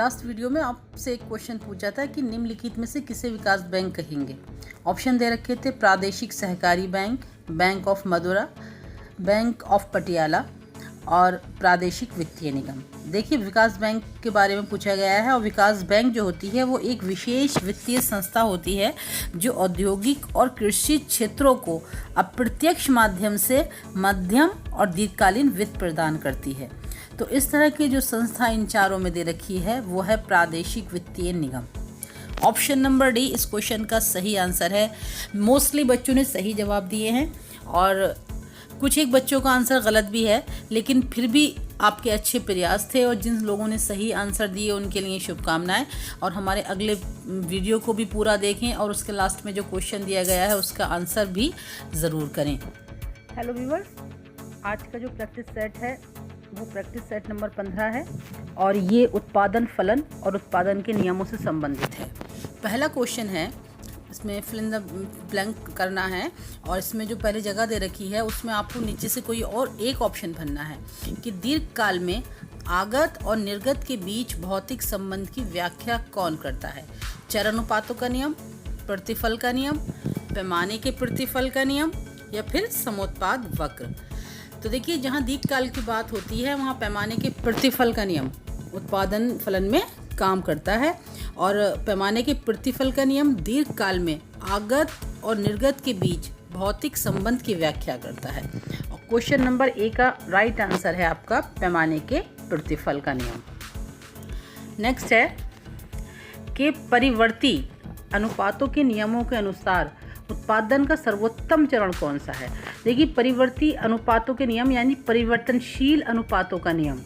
Last video में आपसे एक क्वेश्चन पूछा था कि निम्नलिखित में से किसे विकास बैंक कहेंगे। ऑप्शन दे रखे थे प्रादेशिक सहकारी bank, bank of Madura, bank of Patiala और प्रादेशिक वित्तीय निगम। देखिए, विकास बैंक के बारे में पूछा गया है और विकास बैंक जो होती है वो एक विशेष वित्तीय संस्था होती है जो औद्योगिक और कृषि क्षेत्रों को अप्रत्यक्ष माध्यम से मध्यम और दीर्घकालीन वित्त प्रदान करती है। तो इस तरह की जो संस्था इन चारों में दे रखी है वो है प्रादेशिक वित्तीय निगम। ऑप्शन नंबर डी इस क्वेश्चन का सही आंसर है। मोस्टली बच्चों ने सही जवाब दिए हैं और कुछ एक बच्चों का आंसर गलत भी है, लेकिन फिर भी आपके अच्छे प्रयास थे और जिन लोगों ने सही आंसर दिए उनके लिए शुभकामनाएं। और हमारे अगले वीडियो को भी पूरा देखें और उसके लास्ट में जो क्वेश्चन दिया गया है उसका आंसर भी ज़रूर करें। हेलो व्यूअर्स, आज का जो प्रैक्टिस सेट है वो प्रैक्टिस सेट नंबर 15 है और ये उत्पादन फलन और उत्पादन के नियमों से संबंधित है। पहला क्वेश्चन है, इसमें फिल इन द ब्लैंक करना है और इसमें जो पहले जगह दे रखी है उसमें आपको नीचे से कोई और एक ऑप्शन भरना है कि दीर्घकाल में आगत और निर्गत के बीच भौतिक संबंध की व्याख्या कौन करता है। चरानुपातों का नियम, प्रतिफल का नियम, पैमाने के प्रतिफल का नियम या फिर समोत्पाद वक्र। तो देखिए, जहाँ दीर्घकाल की बात होती है वहाँ पैमाने के प्रतिफल का नियम उत्पादन फलन में काम करता है और पैमाने के प्रतिफल का नियम दीर्घकाल में आगत और निर्गत के बीच भौतिक संबंध की व्याख्या करता है। और क्वेश्चन नंबर ए का राइट आंसर है आपका पैमाने के प्रतिफल का नियम। नेक्स्ट है कि परिवर्ती अनुपातों के नियमों के अनुसार उत्पादन का सर्वोत्तम चरण कौन सा है। देखिए, परिवर्ती अनुपातों के नियम यानी परिवर्तनशील अनुपातों का नियम,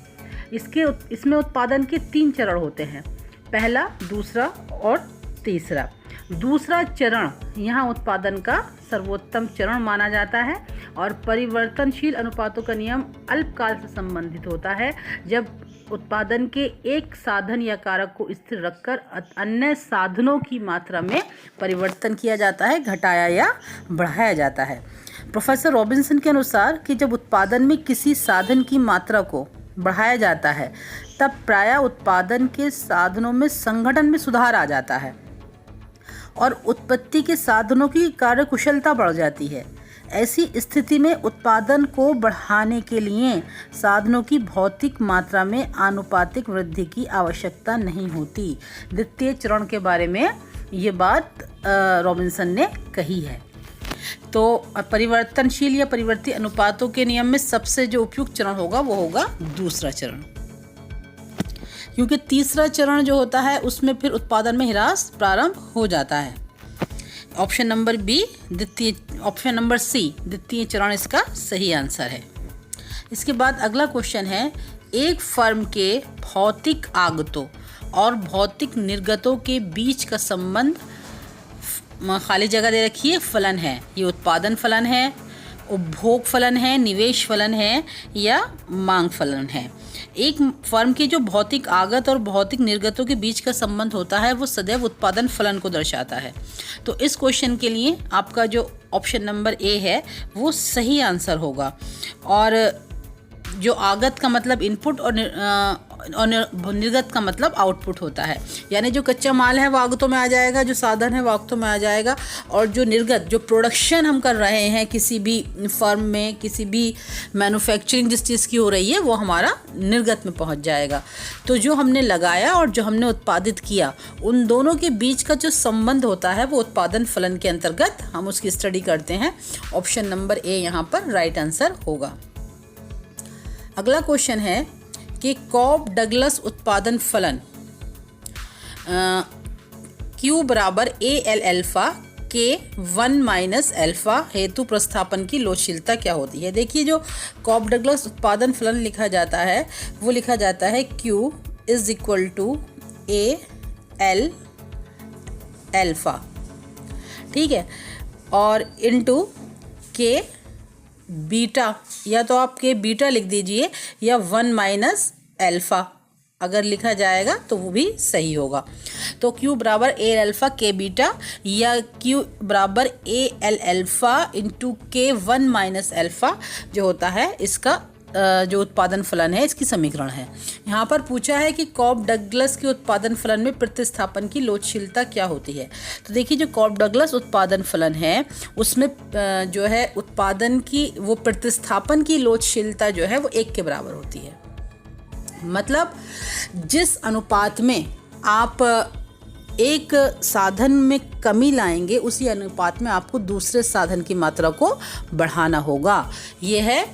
इसमें उत्पादन के 3 चरण होते हैं, पहला, दूसरा और तीसरा। दूसरा चरण यहाँ उत्पादन का सर्वोत्तम चरण माना जाता है और परिवर्तनशील अनुपातों का नियम अल्पकाल से संबंधित होता है, जब उत्पादन के एक साधन या कारक को स्थिर रखकर अन्य साधनों की मात्रा में परिवर्तन किया जाता है, घटाया या बढ़ाया जाता है। प्रोफेसर रॉबिन्सन के अनुसार कि जब उत्पादन में किसी साधन की मात्रा को बढ़ाया जाता है तब प्रायः उत्पादन के साधनों में संगठन में सुधार आ जाता है और उत्पत्ति के साधनों की कार्यकुशलता बढ़ जाती है। ऐसी स्थिति में उत्पादन को बढ़ाने के लिए साधनों की भौतिक मात्रा में आनुपातिक वृद्धि की आवश्यकता नहीं होती। द्वितीय चरण के बारे में ये बात रॉबिन्सन ने कही है। तो परिवर्तनशील या परिवर्ती अनुपातों के नियम में सबसे जो उपयुक्त चरण होगा वो होगा दूसरा चरण, क्योंकि तीसरा चरण जो होता है उसमें फिर उत्पादन में ह्रास प्रारंभ हो जाता है। ऑप्शन नंबर सी द्वितीय चरण इसका सही आंसर है। इसके बाद अगला क्वेश्चन है, एक फर्म के भौतिक आगतों और भौतिक निर्गतों के बीच का संबंध, खाली जगह दे रखी है, फलन है। ये उत्पादन फलन है, उपभोग फलन है, निवेश फलन है या मांग फलन है। एक फर्म की जो भौतिक आगत और भौतिक निर्गतों के बीच का संबंध होता है वो सदैव उत्पादन फलन को दर्शाता है। तो इस क्वेश्चन के लिए आपका जो ऑप्शन नंबर ए है वो सही आंसर होगा। और जो आगत का मतलब इनपुट और निर्गत का मतलब आउटपुट होता है, यानी जो कच्चा माल है वो आगतों में आ जाएगा, जो साधन है वो आगतों में आ जाएगा और जो निर्गत, जो प्रोडक्शन हम कर रहे हैं किसी भी फर्म में, किसी भी मैन्युफैक्चरिंग जिस चीज़ की हो रही है वो हमारा निर्गत में पहुंच जाएगा। तो जो हमने लगाया और जो हमने उत्पादित किया उन दोनों के बीच का जो संबंध होता है वो उत्पादन फलन के अंतर्गत हम उसकी स्टडी करते हैं। ऑप्शन नंबर ए यहाँ पर राइट आंसर होगा। अगला क्वेश्चन है कि कॉब डगलस उत्पादन फलन Q बराबर AL अल्फा के 1 माइनस अल्फा हेतु प्रस्थापन की लोचशीलता क्या होती है। देखिए, जो कॉब डगलस उत्पादन फलन लिखा जाता है वो लिखा जाता है Q is equal to AL alpha, ठीक है, और इनटू के बीटा, या तो आप के बीटा लिख दीजिए या 1 माइनस अल्फा अगर लिखा जाएगा तो वो भी सही होगा। तो Q बराबर A अल्फा के बीटा या Q बराबर A L अल्फा इंटू के 1 माइनस अल्फा जो होता है इसका जो उत्पादन फलन है इसकी समीकरण है। यहाँ पर पूछा है कि कॉब डगलस के उत्पादन फलन में प्रतिस्थापन की लोचशीलता क्या होती है। तो देखिए जो कॉब डगलस उत्पादन फलन है उसमें जो है उत्पादन की वो प्रतिस्थापन की लोचशीलता जो है वो 1 के बराबर होती है। मतलब जिस अनुपात में आप एक साधन में कमी लाएंगे उसी अनुपात में आपको दूसरे साधन की मात्रा को बढ़ाना होगा। यह है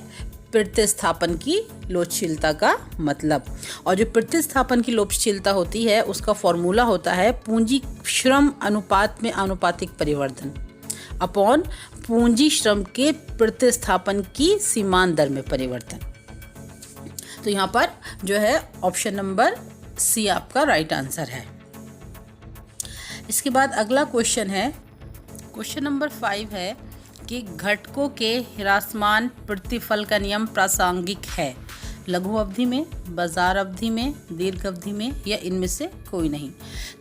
प्रतिस्थापन की लोचशीलता का मतलब। और जो प्रतिस्थापन की लोचशीलता होती है उसका फॉर्मूला होता है पूंजी श्रम अनुपात में आनुपातिक परिवर्तन अपॉन पूंजी श्रम के प्रतिस्थापन की सीमांत दर में परिवर्तन। तो यहाँ पर जो है ऑप्शन नंबर सी आपका राइट आंसर है। इसके बाद अगला क्वेश्चन है, क्वेश्चन नंबर 5 है कि घटकों के ह्रासमान प्रतिफल का नियम प्रासंगिक है लघु अवधि में, बाजार अवधि में, दीर्घ अवधि में या इनमें से कोई नहीं।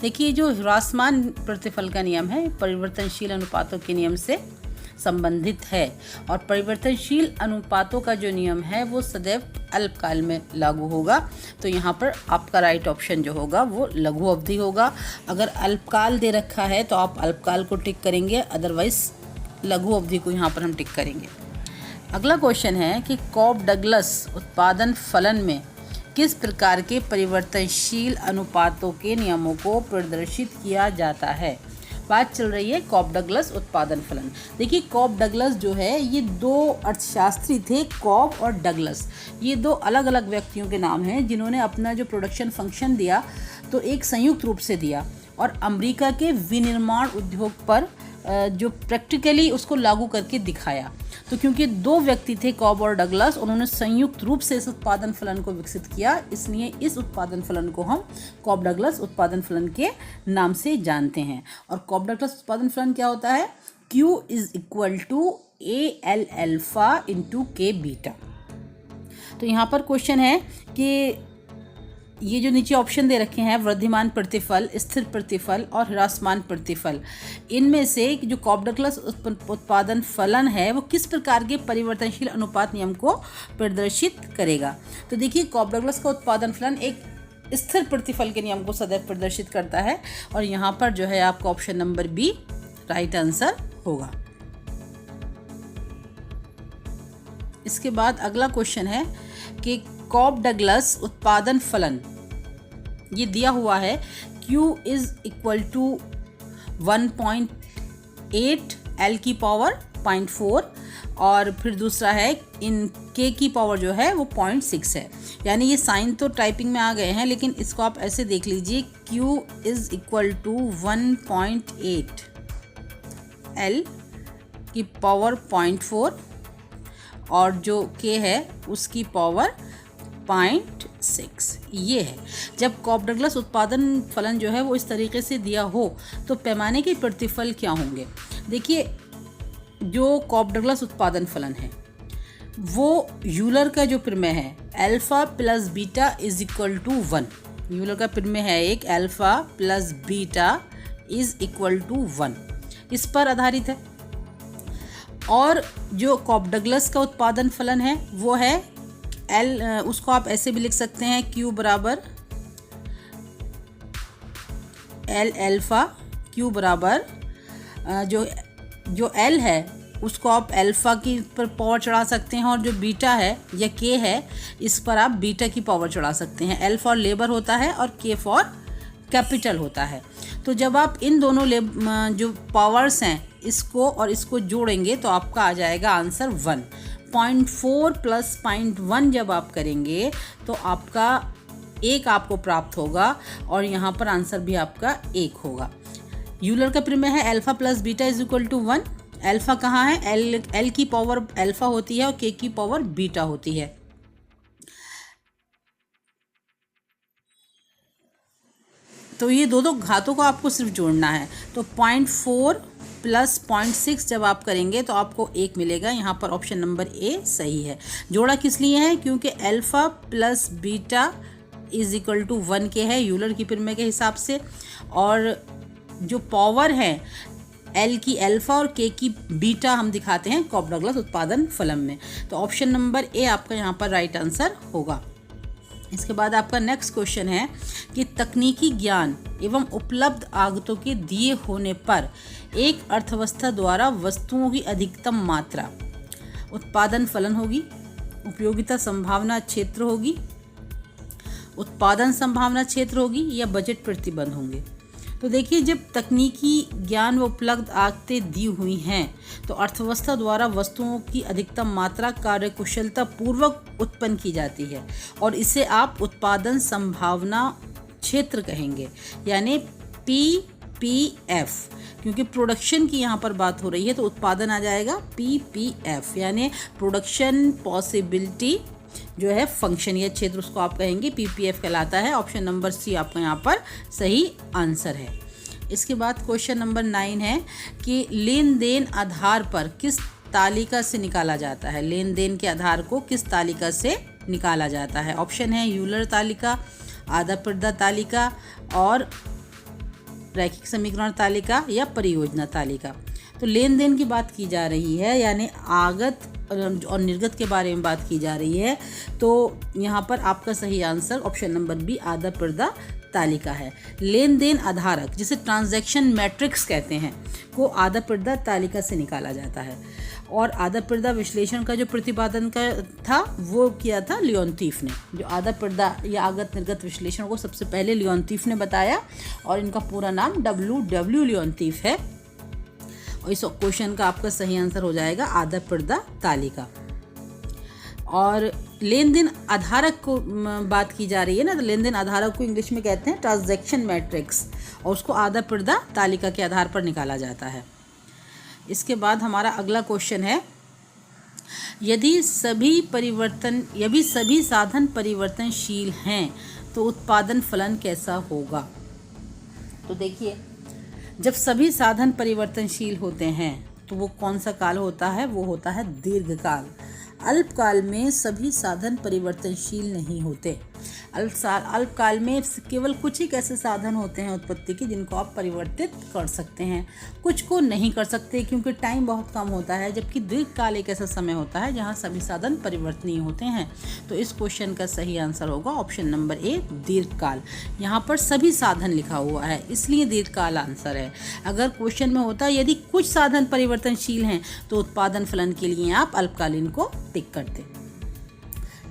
देखिए जो ह्रासमान प्रतिफल का नियम है परिवर्तनशील अनुपातों के नियम से संबंधित है और परिवर्तनशील अनुपातों का जो नियम है वो सदैव अल्पकाल में लागू होगा। तो यहाँ पर आपका राइट ऑप्शन जो होगा वो लघु अवधि होगा। अगर अल्पकाल दे रखा है तो आप अल्पकाल को टिक करेंगे, अदरवाइज लघु अवधि को यहाँ पर हम टिक करेंगे। अगला क्वेश्चन है कि कॉब डगलस उत्पादन फलन में किस प्रकार के परिवर्तनशील अनुपातों के नियमों को प्रदर्शित किया जाता है। बात चल रही है कॉब डगलस उत्पादन फलन। देखिए कॉब डगलस जो है ये 2 अर्थशास्त्री थे, कॉब और डगलस। ये 2 अलग अलग व्यक्तियों के नाम हैं जिन्होंने अपना जो प्रोडक्शन फंक्शन दिया तो एक संयुक्त रूप से दिया और अमेरिका के विनिर्माण उद्योग पर जो प्रैक्टिकली उसको लागू करके दिखाया। तो क्योंकि 2 व्यक्ति थे कॉब और डगलस, उन्होंने संयुक्त रूप से इस उत्पादन फलन को विकसित किया, इसलिए इस उत्पादन फलन को हम कॉब डगलस उत्पादन फलन के नाम से जानते हैं। और कॉब डगलस उत्पादन फलन क्या होता है? Q is equal to AL alpha into K beta. तो यहाँ पर क्वेश्चन है कि ये जो नीचे ऑप्शन दे रखे हैं वृद्धिमान प्रतिफल, स्थिर प्रतिफल और ह्रासमान प्रतिफल, इनमें से जो कॉब डगलस उत्पादन फलन है वो किस प्रकार के परिवर्तनशील अनुपात नियम को प्रदर्शित करेगा। तो देखिए कॉब डगलस का उत्पादन फलन एक स्थिर प्रतिफल के नियम को सदैव प्रदर्शित करता है और यहाँ पर जो है आपका option number B right answer होगा। इसके बाद अगला क्वेश्चन है कि कॉब डगलस उत्पादन फलन ये दिया हुआ है Q is equal to 1.8 L की पावर 0.4 और फिर दूसरा है इन K की पावर जो है वो 0.6 है। यानी ये साइन तो टाइपिंग में आ गए हैं लेकिन इसको आप ऐसे देख लीजिए Q is equal to 1.8 L की पावर 0.4 और जो K है उसकी पावर 0.6 ये है। जब कॉब डगलस उत्पादन फलन जो है वो इस तरीके से दिया हो तो पैमाने के प्रतिफल क्या होंगे। देखिए जो कॉब डगलस उत्पादन फलन है वो यूलर का जो प्रमेय है alpha plus beta is equal to 1, Euler का प्रमेय है एक alpha plus beta is equal to 1, इस पर आधारित है। और जो कॉब डगलस का उत्पादन फलन है वो है L, उसको आप ऐसे भी लिख सकते हैं Q बराबर L अल्फा, Q बराबर जो L है उसको आप अल्फा की पर पावर चढ़ा सकते हैं और जो बीटा है या K है इस पर आप बीटा की पावर चढ़ा सकते हैं। L फॉर लेबर होता है और K फॉर कैपिटल होता है। तो जब आप इन दोनों जो पावर्स हैं इसको और इसको जोड़ेंगे तो आपका आ जाएगा आंसर 1। 0.4 प्लस 0.1 जब आप करेंगे तो आपका 1 आपको प्राप्त होगा और यहाँ पर आंसर भी आपका 1 होगा। यूलर का प्रमेय है alpha plus beta is equal to 1। Alpha कहाँ है? L की पावर अल्फा होती है और K की पावर बीटा होती है। तो ये दो घातों को आपको सिर्फ जोड़ना है। तो 0.4 प्लस 0.6 जब आप करेंगे तो आपको 1 मिलेगा। यहाँ पर ऑप्शन नंबर ए सही है। जोड़ा किस लिए है? क्योंकि alpha plus beta is equal to 1 के है यूलर की प्रमेय के हिसाब से, और जो पावर है L की अल्फा और K की बीटा हम दिखाते हैं कॉप डगलस उत्पादन फलन में। तो ऑप्शन नंबर ए आपका यहाँ पर राइट आंसर होगा। इसके बाद आपका नेक्स्ट क्वेश्चन है कि तकनीकी ज्ञान एवं उपलब्ध आगतों के दिए होने पर एक अर्थव्यवस्था द्वारा वस्तुओं की अधिकतम मात्रा उत्पादन फलन होगी, उपयोगिता संभावना क्षेत्र होगी, उत्पादन संभावना क्षेत्र होगी या बजट प्रतिबंध होंगे। तो देखिए, जब तकनीकी ज्ञान व उपलब्ध आगतें दी हुई हैं तो अर्थव्यवस्था द्वारा वस्तुओं की अधिकतम मात्रा कार्यकुशलता पूर्वक उत्पन्न की जाती है और इसे आप उत्पादन संभावना क्षेत्र कहेंगे, यानी PPF। क्योंकि प्रोडक्शन की यहाँ पर बात हो रही है तो उत्पादन आ जाएगा PPF, यानी प्रोडक्शन पॉसिबिलिटी जो है फंक्शन या क्षेत्र, उसको आप कहेंगे PPF कहलाता है। ऑप्शन नंबर सी आपका यहाँ पर सही आंसर है। इसके बाद क्वेश्चन नंबर 9 है कि लेन देन आधार पर किस तालिका से निकाला जाता है। लेन देन के आधार को किस तालिका से निकाला जाता है। ऑप्शन है यूलर तालिका, आधा पर्दा तालिका और रैखिक समीकरण तालिका या परियोजना तालिका। तो लेन देन की बात की जा रही है, यानी आगत और निर्गत के बारे में बात की जा रही है। तो यहाँ पर आपका सही आंसर ऑप्शन नंबर बी आधा पर्दा तालिका है। लेन देन आधारक, जिसे ट्रांजैक्शन मैट्रिक्स कहते हैं, को आधा पर्दा तालिका से निकाला जाता है। और आधा पर्दा विश्लेषण का जो प्रतिपादन का था वो किया था लियोनतीफ ने। जो आधा पर्दा या आगत निर्गत विश्लेषण को सबसे पहले लियोनतीफ ने बताया और इनका पूरा नाम W लियोनतीफ है। और इस क्वेश्चन का आपका सही आंसर हो जाएगा आधा पर्दा तालिका। और लेन देन आधारक को बात की जा रही है ना, तो लेन देन आधारक को इंग्लिश में कहते हैं ट्रांजैक्शन मैट्रिक्स और उसको आधा पर्दा तालिका के आधार पर निकाला जाता है। इसके बाद हमारा अगला क्वेश्चन है, यदि सभी साधन परिवर्तनशील हैं तो उत्पादन फलन कैसा होगा। तो देखिए, जब सभी साधन परिवर्तनशील होते हैं तो वो कौन सा काल होता है, वो होता है दीर्घकाल। अल्पकाल में सभी साधन परिवर्तनशील नहीं होते। अल्पकाल में केवल कुछ ही ऐसे साधन होते हैं उत्पत्ति के जिनको आप परिवर्तित कर सकते हैं, कुछ को नहीं कर सकते क्योंकि टाइम बहुत कम होता है। जबकि दीर्घकाल एक ऐसा समय होता है जहां सभी साधन परिवर्तनीय होते हैं। तो इस क्वेश्चन का सही आंसर होगा ऑप्शन नंबर ए दीर्घकाल। यहाँ पर सभी साधन लिखा हुआ है इसलिए दीर्घकाल आंसर है। अगर क्वेश्चन में होता यदि कुछ साधन परिवर्तनशील हैं तो उत्पादन फलन के लिए आप अल्पकालीन को टिक करते।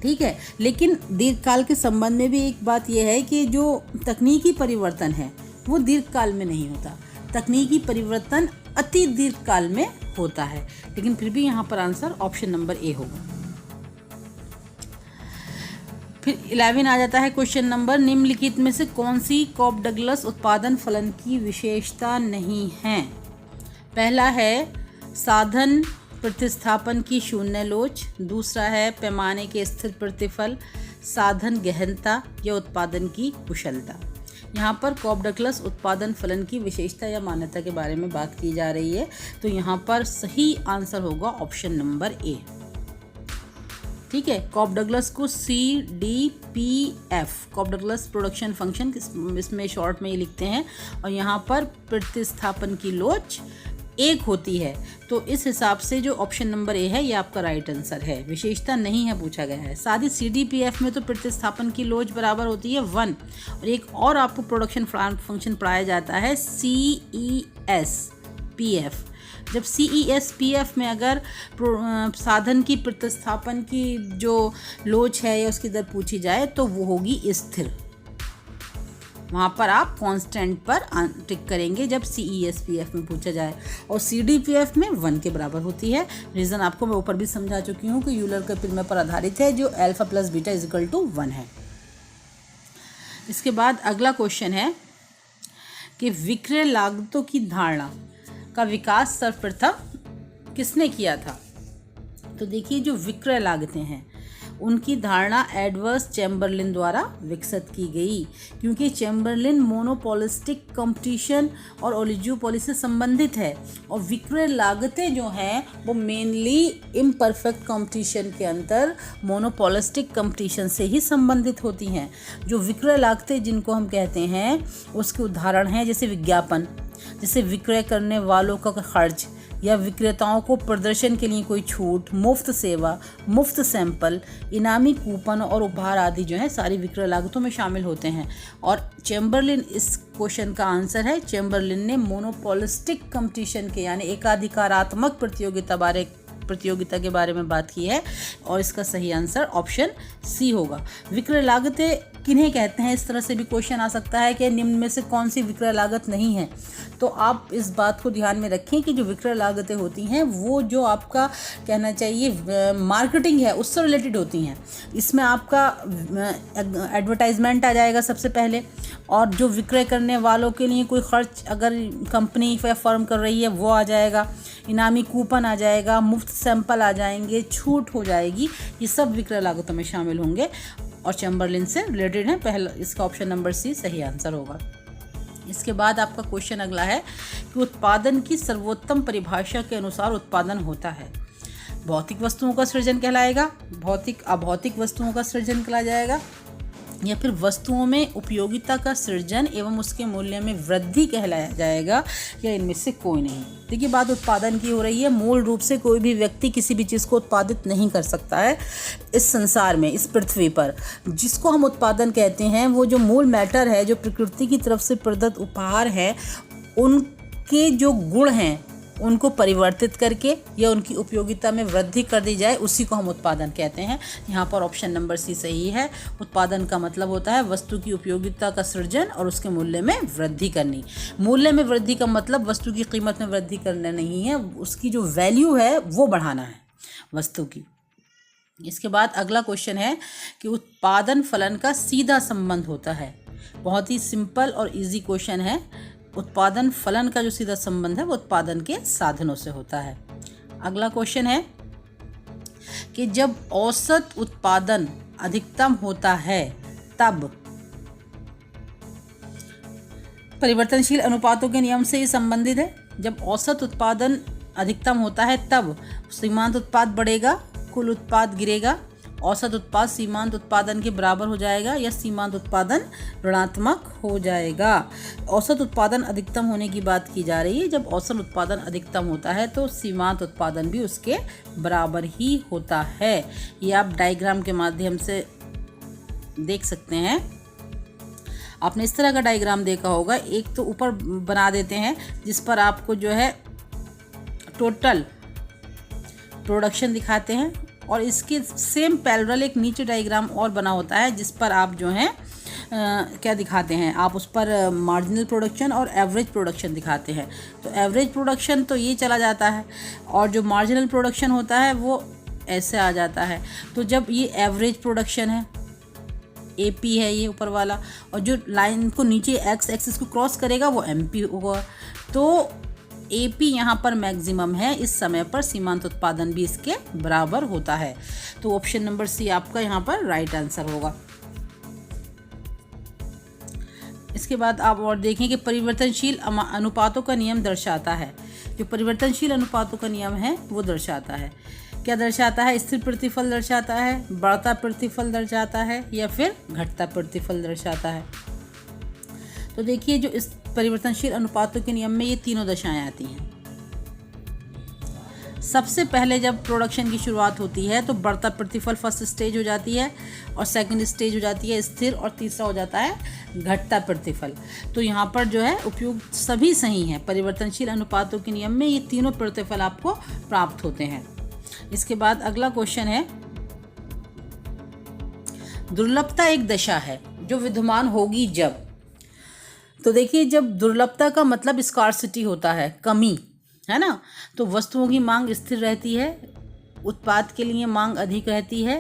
ठीक है, लेकिन दीर्घकाल के संबंध में भी एक बात यह है कि जो तकनीकी परिवर्तन है वो दीर्घकाल में नहीं होता। तकनीकी परिवर्तन अति दीर्घकाल में होता है, लेकिन फिर भी यहाँ पर आंसर ऑप्शन नंबर ए होगा। फिर 11 आ जाता है क्वेश्चन नंबर, निम्नलिखित में से कौन सी कॉप डगलस उत्पादन फलन की विशेषता नहीं है। पहला है साधन प्रतिस्थापन की शून्य लोच, दूसरा है पैमाने के स्थिर प्रतिफल, साधन गहनता या उत्पादन की कुशलता। यहाँ पर कॉप डगलस उत्पादन फलन की विशेषता या मान्यता के बारे में बात की जा रही है। तो यहाँ पर सही आंसर होगा ऑप्शन नंबर ए। ठीक है, कॉप डगलस को CDPF Cobb Douglas production function इसमें शॉर्ट में ही लिखते हैं। और यहाँ पर प्रतिस्थापन की लोच एक होती है। तो इस हिसाब से जो ऑप्शन नंबर ए है ये आपका राइट आंसर है। विशेषता नहीं है पूछा गया है। साथ ही CDPF में तो प्रतिस्थापन की लोच बराबर होती है 1 और एक और आपको प्रोडक्शन फंक्शन पढ़ाया जाता है CESPF। जब CESPF में अगर साधन की प्रतिस्थापन की जो लोच है या उसकी दर पूछी जाए तो वो होगी स्थिर। वहाँ पर आप कांस्टेंट पर टिक करेंगे जब CESPF में पूछा जाए। और CDPF में 1 के बराबर होती है। रीज़न आपको मैं ऊपर भी समझा चुकी हूँ कि यूलर के प्रमेय पर आधारित है जो alpha plus beta equal to 1 है। इसके बाद अगला क्वेश्चन है कि विक्रय लागतों की धारणा का विकास सर्वप्रथम किसने किया था। तो देखिए, जो विक्रय लागतें हैं उनकी धारणा एडवर्स चैम्बरलिन द्वारा विकसित की गई, क्योंकि चैम्बरलिन मोनोपोलिस्टिक कंपटीशन और ओलिगोपोली से संबंधित है और विक्रय लागतें जो हैं वो मेनली इम्परफेक्ट कंपटीशन के अंतर मोनोपोलिस्टिक कंपटीशन से ही संबंधित होती हैं। जो विक्रय लागतें जिनको हम कहते हैं उसके उदाहरण हैं जैसे विज्ञापन, जैसे विक्रय करने वालों का खर्च या विक्रेताओं को प्रदर्शन के लिए कोई छूट, मुफ्त सेवा, मुफ्त सैंपल, इनामी कूपन और उपहार आदि जो है सारी विक्रय लागतों में शामिल होते हैं। और चैम्बरलिन इस क्वेश्चन का आंसर है। चैम्बरलिन ने मोनोपोलिस्टिक कंपटीशन के यानी एकाधिकारात्मक प्रतियोगिता के बारे में बात की है और इसका सही आंसर ऑप्शन सी होगा। विक्रय लागतें किन्हें कहते हैं, इस तरह से भी क्वेश्चन आ सकता है कि निम्न में से कौन सी विक्रय लागत नहीं है। तो आप इस बात को ध्यान में रखें कि जो विक्रय लागतें होती हैं वो जो आपका कहना चाहिए मार्केटिंग है उससे रिलेटेड होती हैं। इसमें आपका एडवर्टाइजमेंट आ जाएगा सबसे पहले, और जो विक्रय करने वालों के लिए कोई खर्च अगर कंपनी या फर्म कर रही है वो आ जाएगा, इनामी कूपन आ जाएगा, मुफ्त सैंपल आ जाएंगे, छूट हो जाएगी। ये सब विक्रय लागतों में शामिल होंगे और चैम्बरलिन से रिलेटेड है। पहला इसका ऑप्शन नंबर सी सही आंसर होगा। इसके बाद आपका क्वेश्चन अगला है कि उत्पादन की सर्वोत्तम परिभाषा के अनुसार उत्पादन होता है भौतिक वस्तुओं का सृजन कहलाएगा, भौतिक अभौतिक वस्तुओं का सृजन कहा जाएगा, या फिर वस्तुओं में उपयोगिता का सृजन एवं उसके मूल्य में वृद्धि कहलाया जाएगा, या इनमें से कोई नहीं। देखिए बात उत्पादन की हो रही है। मूल रूप से कोई भी व्यक्ति किसी भी चीज़ को उत्पादित नहीं कर सकता है इस संसार में, इस पृथ्वी पर। जिसको हम उत्पादन कहते हैं वो जो मूल मैटर है, जो प्रकृति की तरफ से प्रदत्त उपहार है, उनके जो गुण हैं उनको परिवर्तित करके या उनकी उपयोगिता में वृद्धि कर दी जाए, उसी को हम उत्पादन कहते हैं। यहाँ पर ऑप्शन नंबर सी सही है। उत्पादन का मतलब होता है वस्तु की उपयोगिता का सृजन और उसके मूल्य में वृद्धि करनी। मूल्य में वृद्धि का मतलब वस्तु की कीमत में वृद्धि करना नहीं है, उसकी जो वैल्यू है वो बढ़ाना है वस्तु की। इसके बाद अगला क्वेश्चन है कि उत्पादन फलन का सीधा संबंध होता है। बहुत ही सिंपल और ईजी क्वेश्चन है। उत्पादन फलन का जो सीधा संबंध है वो उत्पादन के साधनों से होता है। अगला क्वेश्चन है कि जब औसत उत्पादन अधिकतम होता है तब परिवर्तनशील अनुपातों के नियम से ये संबंधित है। जब औसत उत्पादन अधिकतम होता है तब सीमांत उत्पाद बढ़ेगा, कुल उत्पाद गिरेगा, औसत उत्पाद सीमांत उत्पादन के बराबर हो जाएगा या सीमांत उत्पादन ऋणात्मक हो जाएगा। औसत उत्पादन अधिकतम होने की बात की जा रही है। जब औसत उत्पादन अधिकतम होता है तो सीमांत उत्पादन भी उसके बराबर ही होता है। ये आप डायग्राम के माध्यम से देख सकते हैं। आपने इस तरह का डायग्राम देखा होगा। एक तो ऊपर बना देते हैं जिस पर आपको जो है टोटल प्रोडक्शन दिखाते हैं, और इसके सेम पैरेलल एक नीचे डायग्राम और बना होता है जिस पर आप जो है क्या दिखाते हैं, आप उस पर मार्जिनल प्रोडक्शन और एवरेज प्रोडक्शन दिखाते हैं। तो एवरेज प्रोडक्शन तो ये चला जाता है और जो मार्जिनल प्रोडक्शन होता है वो ऐसे आ जाता है। तो जब ये एवरेज प्रोडक्शन है, AP है ये ऊपर वाला, और जो लाइन को नीचे एक्स एक्सिस को क्रॉस करेगा वो MP होगा। तो AP यहाँ पर मैक्सिमम है, इस समय पर सीमांत उत्पादन भी इसके बराबर होता है। तो ऑप्शन नंबर सी आपका यहाँ पर राइट आंसर होगा। इसके बाद आप और देखें कि परिवर्तनशील अनुपातों का नियम दर्शाता है। जो परिवर्तनशील अनुपातों का नियम है वो दर्शाता है, क्या दर्शाता है? स्थिर प्रतिफल दर्शाता है, बढ़ता प्रतिफल दर्शाता है, या फिर घटता प्रतिफल दर्शाता है। तो देखिए जो इस परिवर्तनशील अनुपातों के नियम में ये तीनों दशाएं आती हैं। सबसे पहले जब प्रोडक्शन की शुरुआत होती है तो बढ़ता प्रतिफल फर्स्ट स्टेज हो जाती है, और सेकंड स्टेज हो जाती है स्थिर, और तीसरा हो जाता है घटता प्रतिफल। तो यहाँ पर जो है उपयुक्त सभी सही हैं। परिवर्तनशील अनुपातों के नियम में ये तीनों प्रतिफल आपको प्राप्त होते हैं। इसके बाद अगला क्वेश्चन है, दुर्लभता एक दशा है जो विद्यमान होगी जब। तो देखिए जब दुर्लभता का मतलब स्कार्सिटी होता है, कमी है ना, तो वस्तुओं की मांग स्थिर रहती है, उत्पाद के लिए मांग अधिक रहती है,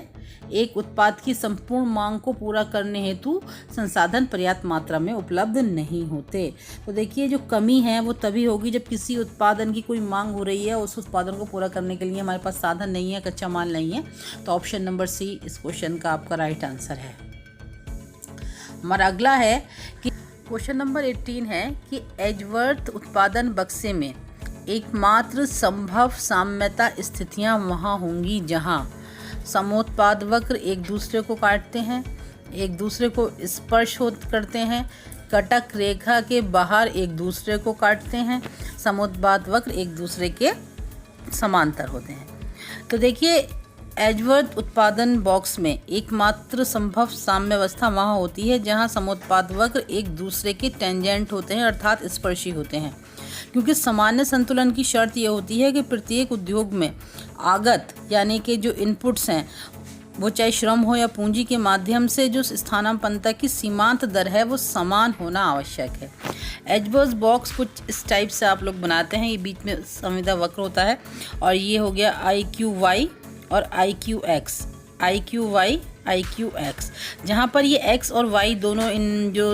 एक उत्पाद की संपूर्ण मांग को पूरा करने हेतु संसाधन पर्याप्त मात्रा में उपलब्ध नहीं होते। तो देखिए जो कमी है वो तभी होगी जब किसी उत्पादन की कोई मांग हो रही है, उस उत्पादन को पूरा करने के लिए हमारे पास साधन नहीं है, कच्चा माल नहीं है। तो ऑप्शन नंबर सी इस क्वेश्चन का आपका राइट आंसर है। हमारा अगला है कि क्वेश्चन नंबर 18 है कि एजवर्थ उत्पादन बक्से में एकमात्र संभव साम्यता स्थितियां वहां होंगी जहां समोत्पाद वक्र एक दूसरे को काटते हैं, एक दूसरे को स्पर्श करते हैं, कटक रेखा के बाहर एक दूसरे को काटते हैं। समुत्पाद वक्र एक दूसरे के समांतर होते हैं। तो देखिए, एजवर्थ उत्पादन बॉक्स में एकमात्र संभव साम्यावस्था वहाँ होती है जहाँ समुत्पाद वक्र एक दूसरे के टेंजेंट होते हैं, अर्थात स्पर्शी होते हैं। क्योंकि सामान्य संतुलन की शर्त यह होती है कि प्रत्येक उद्योग में आगत यानी कि जो इनपुट्स हैं, वो चाहे श्रम हो या पूंजी के माध्यम से जो स्थानापन्नता की सीमांत दर है वो समान होना आवश्यक है। एजवर्थ बॉक्स कुछ इस टाइप से आप लोग बनाते हैं। ये बीच में संविदा वक्र होता है और ये हो गया IQY और IQX, IQY IQX, जहाँ पर ये X और Y दोनों इन जो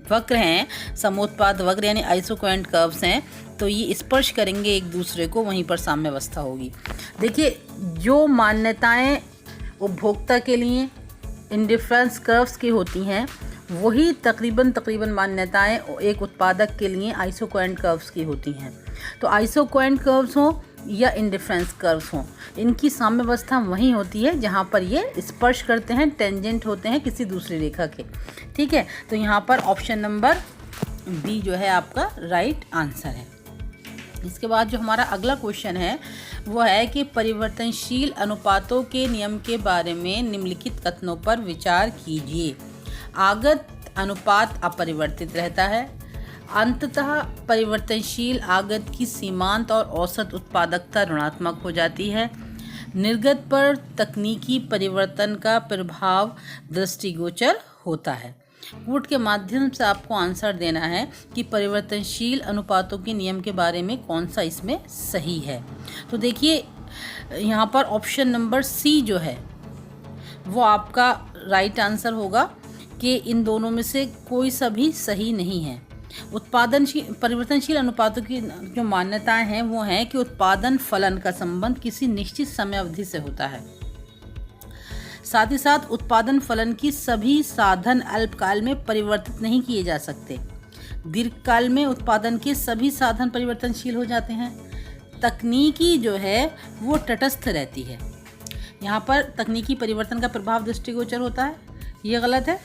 वक्र हैं, समुत्पाद वक्र यानी आइसोकोएंट कर्व्स हैं, तो ये स्पर्श करेंगे एक दूसरे को, वहीं पर साम्यावस्था होगी। देखिए, जो मान्यताएं उपभोक्ता के लिए इंडिफरेंस कर्व्स की होती हैं वही तकरीबन मान्यताएं एक उत्पादक के लिए आइसोकोएंट कर्व्स की होती हैं। तो आइसोकोएंट कर्व्स हो या इंडिफरेंस कर्व्स हों, इनकी साम्यावस्था वहीं होती है जहाँ पर ये स्पर्श करते हैं, टेंजेंट होते हैं किसी दूसरी रेखा के। ठीक है, तो यहाँ पर ऑप्शन नंबर बी जो है आपका राइट आंसर है। इसके बाद जो हमारा अगला क्वेश्चन है वो है कि परिवर्तनशील अनुपातों के नियम के बारे में निम्नलिखित कथनों पर विचार कीजिए। आगत अनुपात अपरिवर्तित रहता है। अंततः परिवर्तनशील आगत की सीमांत और औसत उत्पादकता ऋणात्मक हो जाती है। निर्गत पर तकनीकी परिवर्तन का प्रभाव दृष्टिगोचर होता है। कूट के माध्यम से आपको आंसर देना है कि परिवर्तनशील अनुपातों के नियम के बारे में कौन सा इसमें सही है। तो देखिए, यहाँ पर ऑप्शन नंबर सी जो है वो आपका राइट आंसर होगा कि इन दोनों में से कोई सा भी सही नहीं है। परिवर्तनशील अनुपातों की जो मान्यताएं हैं वो हैं कि उत्पादन फलन का संबंध किसी निश्चित समय अवधि से होता है। साथ ही साथ उत्पादन फलन की सभी साधन अल्पकाल में परिवर्तित नहीं किए जा सकते। दीर्घकाल में उत्पादन के सभी साधन परिवर्तनशील हो जाते हैं। तकनीकी जो है वो तटस्थ रहती है। यहाँ पर तकनीकी परिवर्तन का प्रभाव दृष्टिगोचर होता है, ये गलत है।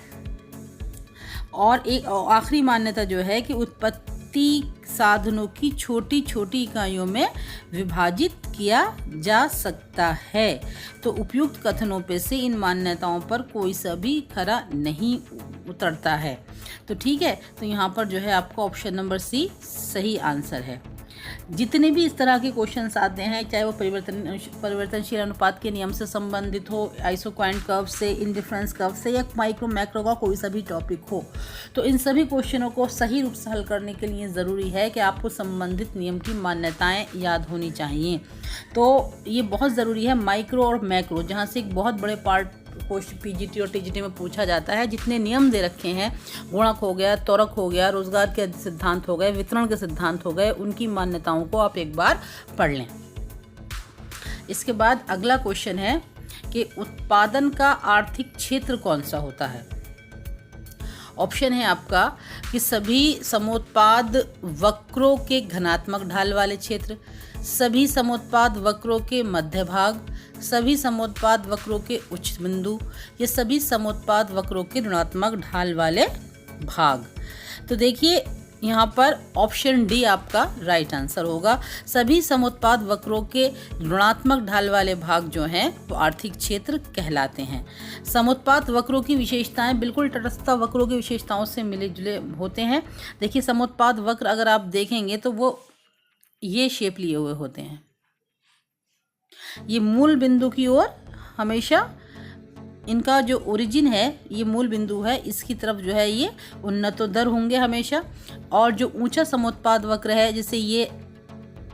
और एक आखिरी मान्यता जो है कि उत्पत्ति साधनों की छोटी छोटी इकाइयों में विभाजित किया जा सकता है। तो उपयुक्त कथनों पे से इन मान्यताओं पर कोई सा भी खरा नहीं उतरता है। तो ठीक है, तो यहाँ पर जो है आपका ऑप्शन नंबर सी सही आंसर है। जितने भी इस तरह के क्वेश्चंस आते हैं, चाहे वो परिवर्तनशील अनुपात के नियम से संबंधित हो, आइसोकोएंट कर्व से, इंडिफरेंस कर्व से, या माइक्रो मैक्रो का कोई सा भी टॉपिक हो, तो इन सभी क्वेश्चनों को सही रूप से हल करने के लिए ज़रूरी है कि आपको संबंधित नियम की मान्यताएं याद होनी चाहिए। तो ये बहुत ज़रूरी है। माइक्रो और मैक्रो, जहाँ से एक बहुत बड़े पार्ट क्वेश्चन पीजीटी और टीजीटी में पूछा जाता है, जितने नियम दे रखे हैं, गुणक हो गया, त्वरक हो गया, रोजगार के सिद्धांत हो गए, वितरण के सिद्धांत हो गए, उनकी मान्यताओं को आप एक बार पढ़ लें। इसके बाद अगला क्वेश्चन है कि उत्पादन का आर्थिक क्षेत्र कौन सा होता है। ऑप्शन है आपका कि सभी समोत्पाद वक्रों के धनात्मक ढाल वाले क्षेत्र, सभी समोत्पाद वक्रों के मध्य भाग, सभी समोत्पाद वक्रों के उच्च बिंदु, ये सभी समोत्पाद वक्रों के ऋणात्मक ढाल वाले भाग। तो देखिए, यहाँ पर ऑप्शन डी आपका राइट आंसर होगा। सभी समोत्पाद वक्रों के ऋणात्मक ढाल वाले भाग जो हैं वो आर्थिक क्षेत्र कहलाते हैं। समोत्पाद वक्रों की विशेषताएं बिल्कुल तटस्थ वक्रों की विशेषताओं से मिले जुले होते हैं। देखिए, समोत्पाद वक्र अगर आप देखेंगे तो वो ये शेप लिए हुए होते हैं। ये मूल बिंदु की ओर हमेशा इनका जो ओरिजिन है, ये मूल बिंदु है, इसकी तरफ जो है ये उन्नतोत्तर होंगे हमेशा। और जो ऊंचा समोत्पाद वक्र है, जैसे ये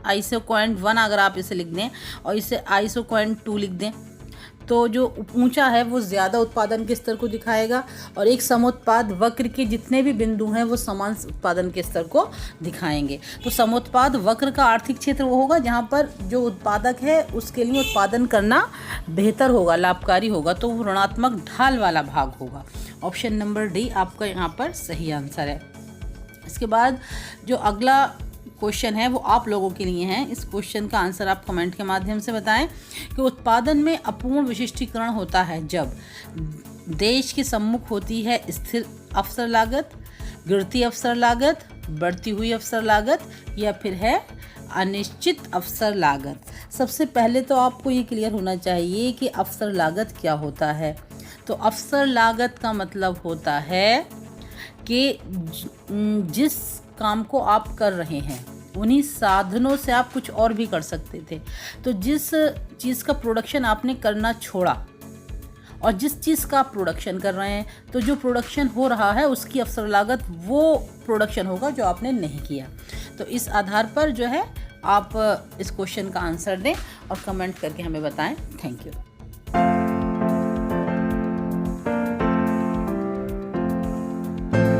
आइसोकोएंट 1 अगर आप इसे लिख दें और इसे आइसोकोएंट 2 लिख दें, तो जो ऊंचा है वो ज़्यादा उत्पादन के स्तर को दिखाएगा, और एक समोत्पाद वक्र के जितने भी बिंदु हैं वो समान उत्पादन के स्तर को दिखाएंगे। तो समोत्पाद वक्र का आर्थिक क्षेत्र वो होगा जहाँ पर जो उत्पादक है उसके लिए उत्पादन करना बेहतर होगा, लाभकारी होगा, तो वो ऋणात्मक ढाल वाला भाग होगा। ऑप्शन नंबर डी आपका यहाँ पर सही आंसर है। इसके बाद जो अगला क्वेश्चन है वो आप लोगों के लिए है। इस क्वेश्चन का आंसर आप कमेंट के माध्यम से बताएं कि उत्पादन में अपूर्ण विशिष्टीकरण होता है जब देश के सम्मुख होती है स्थिर अवसर लागत, गिरती अवसर लागत, बढ़ती हुई अवसर लागत या फिर है अनिश्चित अवसर लागत। सबसे पहले तो आपको ये क्लियर होना चाहिए कि अवसर लागत क्या होता है। तो अवसर लागत का मतलब होता है कि जिस काम को आप कर रहे हैं उन्हीं साधनों से आप कुछ और भी कर सकते थे। तो जिस चीज़ का प्रोडक्शन आपने करना छोड़ा और जिस चीज़ का आप प्रोडक्शन कर रहे हैं, तो जो प्रोडक्शन हो रहा है उसकी अवसर लागत वो प्रोडक्शन होगा जो आपने नहीं किया। तो इस आधार पर जो है आप इस क्वेश्चन का आंसर दें और कमेंट करके हमें बताएं। Thank you.